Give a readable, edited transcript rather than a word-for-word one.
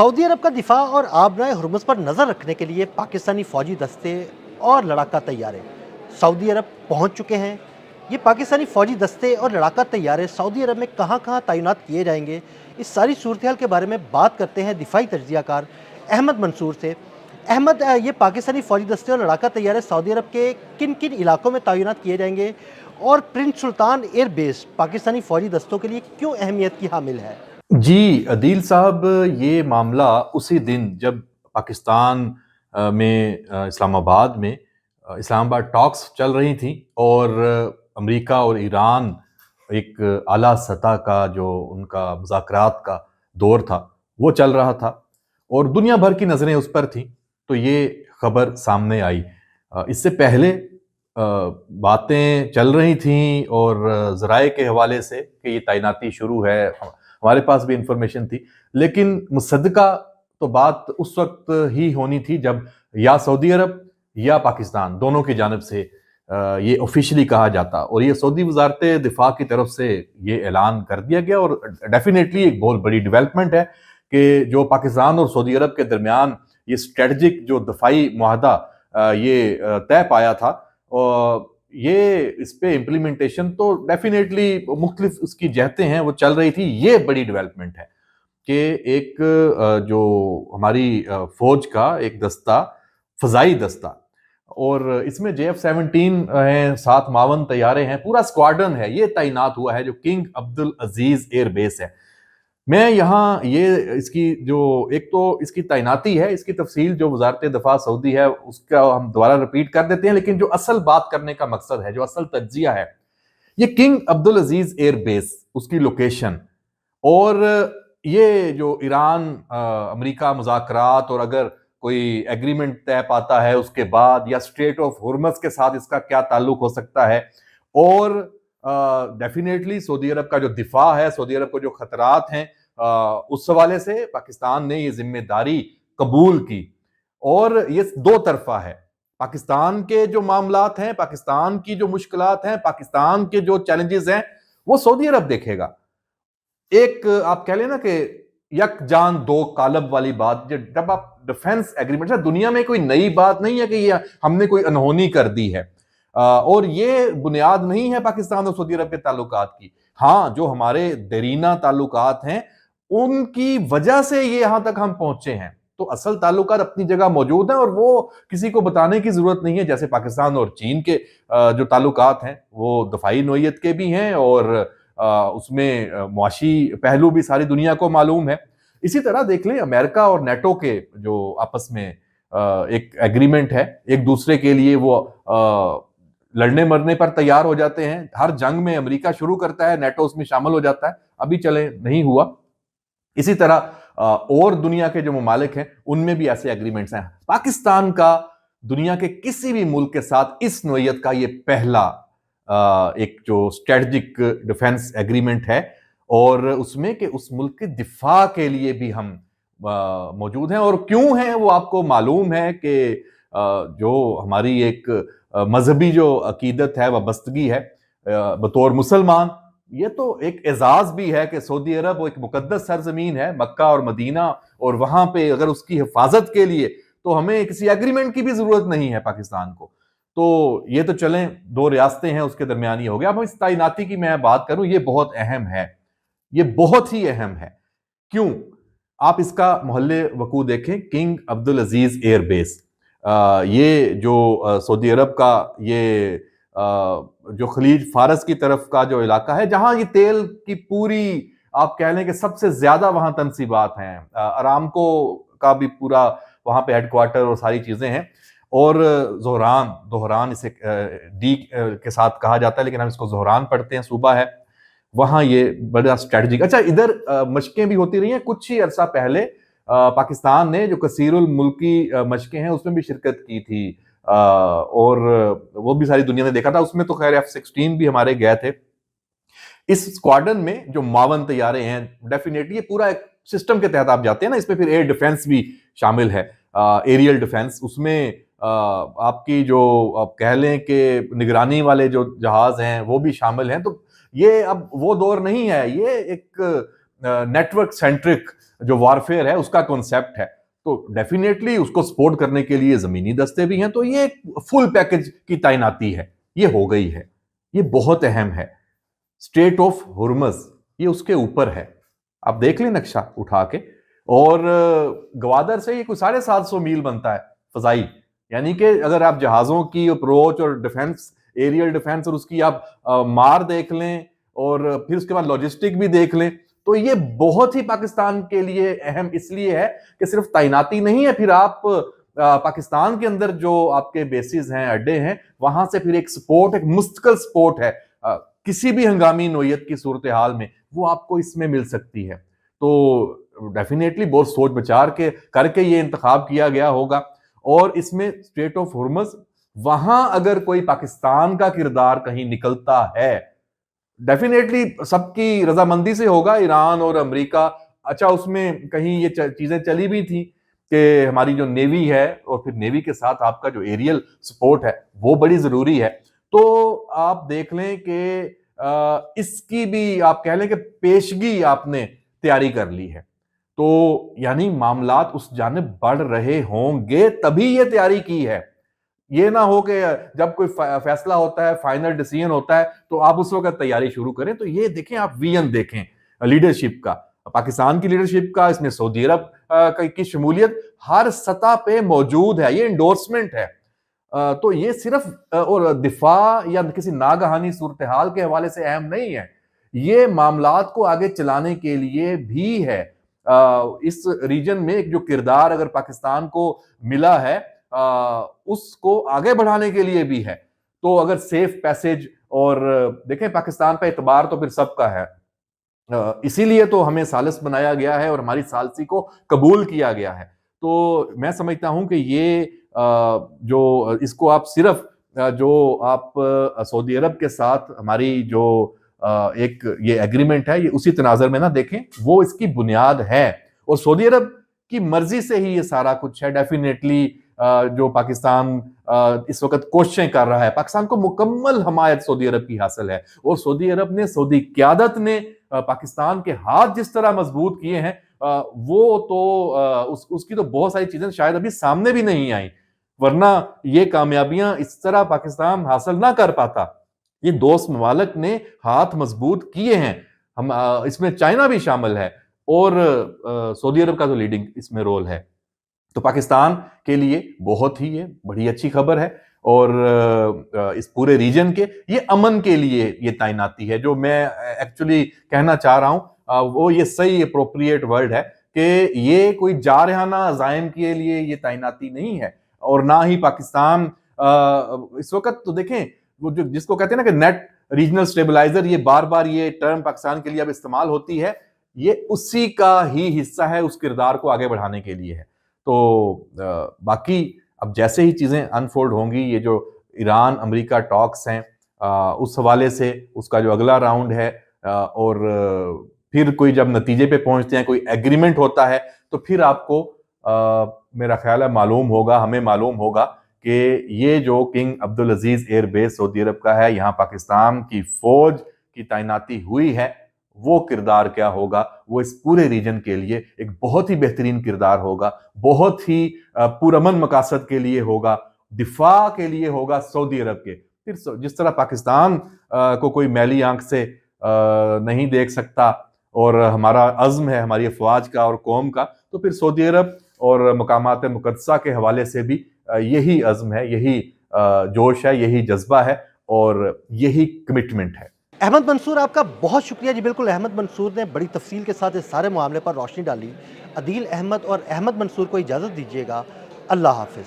Saudi अरब का दिफा और आबराए हुर्मुज़ पर नज़र रखने के लिए पाकिस्तानी फ़ौजी दस्ते और लड़ाका तैयारे सऊदी अरब पहुंच चुके हैं। ये पाकिस्तानी फ़ौजी दस्ते और लड़ाका तैयारे सऊदी अरब में कहां कहां तैनात किए जाएंगे, इस सारी सूरत हाल के बारे में बात करते हैं दिफाई तज्ज़ियाकार अहमद मंसूर से। अहमद, ये पाकिस्तानी फ़ौजी दस्ते और लड़ाका तैयारे सऊदी अरब के किन किन इलाकों में तैनात किए जाएंगे और प्रिंस सुल्तान एयर बेस पाकिस्तानी फ़ौजी दस्तों के लिए क्यों अहमियत की हामिल है? जी अदील साहब, ये मामला उसी दिन जब पाकिस्तान इस्लामाबाद में इस्लामाबाद टॉक्स चल रही थी और अमेरिका और ईरान एक आला सतह का जो उनका मुज़ाकरात का दौर था वो चल रहा था और दुनिया भर की नज़रें उस पर थी, तो ये खबर सामने आई। इससे पहले बातें चल रही थीं और ज़राए के हवाले से कि ये तैनाती शुरू है, हमारे पास भी इंफॉर्मेशन थी, लेकिन मुसद्दका तो बात उस वक्त ही होनी थी जब या सऊदी अरब या पाकिस्तान दोनों की जानिब से ये ऑफिशियली कहा जाता और ये सऊदी वजारत दिफा की तरफ से ये ऐलान कर दिया गया। और डेफिनेटली एक बहुत बड़ी डेवलपमेंट है कि जो पाकिस्तान और सऊदी अरब के दरमियान ये स्ट्रेटजिक जो दफाई मुआहदा ये तय पाया था, और ये इस पे इम्प्लीमेंटेशन तो डेफिनेटली मुख्तलिफ उसकी जहतें हैं वो चल रही थी। ये बड़ी डेवलपमेंट है कि एक जो हमारी फौज का एक दस्ता, फजाई दस्ता, और इसमें JF-17 हैं, 7 मावन तैयारे हैं, पूरा स्क्वाड्रन है, ये तैनात हुआ है जो किंग अब्दुल अजीज एयर बेस है। मैं यहाँ ये इसकी जो एक तो इसकी तैनाती है, इसकी तफसील जो वजारत दफा सऊदी है उसका हम दोबारा रिपीट कर देते हैं, लेकिन जो असल बात करने का मकसद है, जो असल तज्जिया है, ये किंग अब्दुल अजीज एयर बेस, उसकी लोकेशन, और ये जो ईरान अमेरिका मुज़ाकरात और अगर कोई एग्रीमेंट तय पाता है उसके बाद, या स्ट्रेट ऑफ हुर्मुज़ के साथ इसका क्या ताल्लुक हो सकता है, और डेफिनेटली सऊदी अरब का जो दिफा है, सऊदी अरब को जो खतरात हैं, उस हवाले से पाकिस्तान ने ये जिम्मेदारी कबूल की। और ये दो तरफा है, पाकिस्तान के जो मामलात हैं, पाकिस्तान की जो मुश्किलात हैं, पाकिस्तान के जो चैलेंजेस हैं, वो सऊदी अरब देखेगा। एक आप कह लेना कि यक जान दो कालब वाली बात, जब आप डिफेंस एग्रीमेंट, दुनिया में कोई नई बात नहीं है कि ये हमने कोई अनहोनी कर दी है, और ये बुनियाद नहीं है पाकिस्तान और सऊदी अरब के ताल्लुकात की। हाँ, जो हमारे देरीना ताल्लुकात हैं उनकी वजह से ये यहां तक हम पहुंचे हैं, तो असल ताल्लुकात अपनी जगह मौजूद हैं और वो किसी को बताने की जरूरत नहीं है। जैसे पाकिस्तान और चीन के जो ताल्लुकात हैं वो दफाई नोयत के भी हैं और उसमें मुआशी पहलू भी सारी दुनिया को मालूम है। इसी तरह देख लें अमेरिका और नेटो के जो आपस में एक एग्रीमेंट है, एक दूसरे के लिए वो लड़ने मरने पर तैयार हो जाते हैं। हर जंग में अमेरिका शुरू करता है, नेटो उसमें शामिल हो जाता है, अभी चले नहीं हुआ। इसी तरह और दुनिया के जो ममालिक हैं उनमें भी ऐसे एग्रीमेंट्स हैं। पाकिस्तान का दुनिया के किसी भी मुल्क के साथ इस नोयत का ये पहला एक जो स्ट्रेटजिक डिफेंस एग्रीमेंट है, और उसमें कि उस मुल्क के दिफा के लिए भी हम मौजूद हैं। और क्यों हैं वो आपको मालूम है कि जो हमारी एक मजहबी जो अकीदत है, वाबस्तगी है बतौर मुसलमान, ये तो एक एजाज भी है कि सऊदी अरब वो एक मुकद्दस सरजमीन है, मक्का और मदीना, और वहां पे अगर उसकी हिफाजत के लिए तो हमें किसी एग्रीमेंट की भी जरूरत नहीं है पाकिस्तान को। तो ये तो चलें, दो रियासतें हैं उसके दरमियान ये हो गया। अब इस तैनाती की मैं बात करूं, ये बहुत अहम है, ये बहुत ही अहम है। क्यों? आप इसका मोहल्ले वकू देखें, किंग अब्दुल अजीज एयर बेस, ये जो सऊदी अरब का ये जो खलीज फारस की तरफ का जो इलाका है, जहां ये तेल की पूरी आप कह लें कि सबसे ज्यादा वहां तनसीबात हैं, अरामको का भी पूरा वहां पे हेडक्वार्टर और सारी चीजें हैं, और दोहरान इसे डी के साथ कहा जाता है, लेकिन हम इसको जोहरान पढ़ते हैं, सूबा है वहां, ये बड़ा स्ट्रेटजिक। अच्छा, इधर मशकें भी होती रही हैं। कुछ ही अरसा पहले पाकिस्तान ने जो कसीरुल मुल्की मशकें हैं उसमें भी शिरकत की थी, और वो भी सारी दुनिया ने देखा था। उसमें तो खैर F-16 भी हमारे गए थे। इस स्क्वाड्रन में जो मावन तैयारे हैं, डेफिनेटली ये पूरा एक सिस्टम के तहत आप जाते हैं ना, इसमें फिर एयर डिफेंस भी शामिल है, एरियल डिफेंस। उसमें आपकी जो आप कह लें कि निगरानी वाले जो जहाज हैं वो भी शामिल हैं। तो ये अब वो दौर नहीं है, ये एक नेटवर्क सेंट्रिक जो वारफेयर है उसका कॉन्सेप्ट है, तो डेफिनेटली उसको सपोर्ट करने के लिए जमीनी दस्ते भी हैं। तो ये फुल पैकेज की तैनाती है, ये हो गई है, ये बहुत अहम है। स्ट्रेट ऑफ हुर्मज ये उसके ऊपर है, आप देख लें नक्शा उठा के, और गवादर से ये कोई 750 मील बनता है फजाई, यानी कि अगर आप जहाजों की अप्रोच और डिफेंस, एरियल डिफेंस और उसकी आप मार देख लें और फिर उसके बाद लॉजिस्टिक भी देख लें, तो ये बहुत ही पाकिस्तान के लिए अहम इसलिए है कि सिर्फ तैनाती नहीं है, फिर आप पाकिस्तान के अंदर जो आपके बेसिस हैं, अड्डे हैं, वहां से फिर एक सपोर्ट, एक मुस्तकिल सपोर्ट है किसी भी हंगामी नोयत की सूरत हाल में, वो आपको इसमें मिल सकती है। तो डेफिनेटली बहुत सोच विचार के करके ये इंतखाब किया गया होगा। और इसमें स्ट्रेट ऑफ हुर्मज, वहां अगर कोई पाकिस्तान का किरदार कहीं निकलता है, डेफिनेटली सबकी रजामंदी से होगा, ईरान और अमेरिका। अच्छा, उसमें कहीं ये चीजें चली भी थी कि हमारी जो नेवी है और फिर नेवी के साथ आपका जो एरियल सपोर्ट है वो बड़ी जरूरी है। तो आप देख लें कि इसकी भी आप कह लें कि पेशगी आपने तैयारी कर ली है, तो यानी मामलात उस जानिब बढ़ रहे होंगे तभी ये तैयारी की है। ये ना हो कि जब कोई फैसला होता है, फाइनल डिसीजन होता है, तो आप उस वक्त तैयारी शुरू करें। तो ये देखें, आप विजन देखें लीडरशिप का, पाकिस्तान की लीडरशिप का, इसमें सऊदी अरब की शमूलियत हर सतह पे मौजूद है, ये इंडोर्समेंट है। तो ये सिर्फ और दिफा या किसी नागहानी सूरत हाल के हवाले से अहम नहीं है, ये मामलात को आगे चलाने के लिए भी है। इस रीजन में एक जो किरदार अगर पाकिस्तान को मिला है, उसको आगे बढ़ाने के लिए भी है। तो अगर सेफ पैसेज, और देखें पाकिस्तान पे एतबार तो फिर सबका है, इसीलिए तो हमें सालिस बनाया गया है और हमारी सालसी को कबूल किया गया है। तो मैं समझता हूं कि ये जो इसको आप सिर्फ जो आप सऊदी अरब के साथ हमारी जो एक ये एग्रीमेंट है, ये उसी तनाजर में ना देखें, वो इसकी बुनियाद है। और सऊदी अरब की मर्जी से ही ये सारा कुछ है। डेफिनेटली जो पाकिस्तान इस वक्त कोशिशें कर रहा है, पाकिस्तान को मुकम्मल हमायत सऊदी अरब की हासिल है, और सऊदी अरब ने, सऊदी क़यादत ने पाकिस्तान के हाथ जिस तरह मजबूत किए हैं, वो तो उसकी तो बहुत सारी चीजें शायद अभी सामने भी नहीं आई, वरना ये कामयाबियां इस तरह पाकिस्तान हासिल ना कर पाता। ये दोस्त ममालिक ने हाथ मजबूत किए हैं, हम इसमें चाइना भी शामिल है, और सऊदी अरब का तो लीडिंग इसमें रोल है। तो पाकिस्तान के लिए बहुत ही ये बड़ी अच्छी खबर है, और इस पूरे रीजन के, ये अमन के लिए ये तैनाती है। जो मैं एक्चुअली कहना चाह रहा हूं, वो ये सही अप्रोप्रिएट वर्ड है कि ये कोई जारहाना अज़ाइम के लिए ये तैनाती नहीं है, और ना ही पाकिस्तान इस वक्त तो देखें, वो जो जिसको कहते हैं ना कि नेट रीजनल स्टेबलाइजर, ये बार बार ये टर्म पाकिस्तान के लिए अब इस्तेमाल होती है, ये उसी का ही हिस्सा है, उस किरदार को आगे बढ़ाने के लिए है। तो बाकी अब जैसे ही चीजें अनफोल्ड होंगी, ये जो ईरान अमेरिका टॉक्स हैं, उस हवाले से उसका जो अगला राउंड है, और फिर कोई जब नतीजे पे पहुंचते हैं, कोई एग्रीमेंट होता है, तो फिर आपको मेरा ख्याल है मालूम होगा, हमें मालूम होगा कि ये जो किंग अब्दुल अजीज एयर बेस सऊदी अरब का है, यहाँ पाकिस्तान की फौज की तैनाती हुई है, वो किरदार क्या होगा। वो इस पूरे रीजन के लिए एक बहुत ही बेहतरीन किरदार होगा, बहुत ही पुरअमन मकासद के लिए होगा, दिफा के लिए होगा सऊदी अरब के। फिर जिस तरह पाकिस्तान को कोई मैली आंख से नहीं देख सकता, और हमारा अज़्म है हमारी अफवाज का और कौम का, तो फिर सऊदी अरब और मकामात मुक़द्दसा के हवाले से भी यही अज़्म है, यही जोश है, यही जज्बा है, और यही कमिटमेंट है। अहमद मंसूर, आपका बहुत शुक्रिया जी। बिल्कुल, अहमद मंसूर ने बड़ी तफसील के साथ इस सारे मामले पर रोशनी डाली। अदील अहमद और अहमद मंसूर को इजाज़त दीजिएगा। अल्लाह हाफिज़।